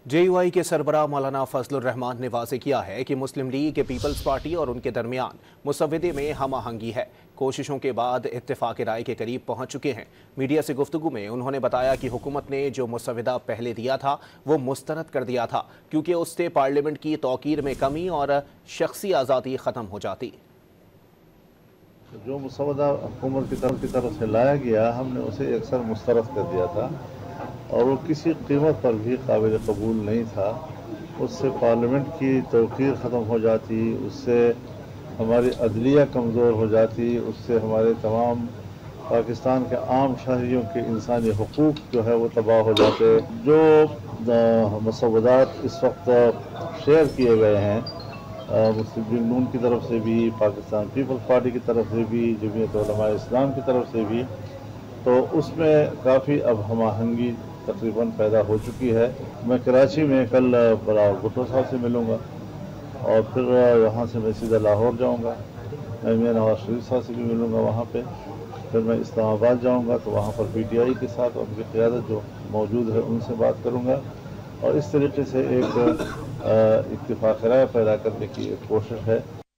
JUI کے سربراہ مولانا فضل الرحمان نے واضح کیا ہے کہ مسلم لیگ پیپلز پارٹی اور ان کے درمیان مسودے میں ہم آہنگی ہے۔ کوششوں کے بعد اتفاق رائے کے قریب پہنچ چکے ہیں۔ میڈیا سے گفتگو میں انہوں نے بتایا کہ حکومت نے جو مسودہ پہلے دیا تھا وہ مسترد کر دیا تھا کیونکہ اس سے پارلیمنٹ کی توقیر میں کمی اور شخصی آزادی ختم ہو جاتی۔ جو مسودہ حکومت کی طرف سے لایا گیا ہم نے اسے اکثر مسترد کر دیا تھا اور وہ کسی قیمت پر بھی قابل قبول نہیں تھا۔ اس سے پارلیمنٹ کی توقیر ختم ہو جاتی، اس سے ہماری عدلیہ کمزور ہو جاتی، اس سے ہمارے تمام پاکستان کے عام شہریوں کے انسانی حقوق جو ہے وہ تباہ ہو جاتے۔ جو مسودات اس وقت شیئر کیے گئے ہیں مسلم لیگ نون کی طرف سے بھی، پاکستان پیپلز پارٹی کی طرف سے بھی، جمعیت علماء اسلام کی طرف سے بھی، تو اس میں کافی اب ہم آہنگی تقریباً پیدا ہو چکی ہے۔ میں کراچی میں کل بلاول بھٹو صاحب سے ملوں گا اور پھر وہاں سے میں سیدھا لاہور جاؤں گا، میں نواز شریف صاحب سے بھی ملوں گا وہاں پہ، پھر میں اسلام آباد جاؤں گا تو وہاں پر PTI کے ساتھ ان کی قیادت جو موجود ہے ان سے بات کروں گا اور اس طریقے سے ایک اتفاق رائے پیدا کرنے کی ایک کوشش ہے۔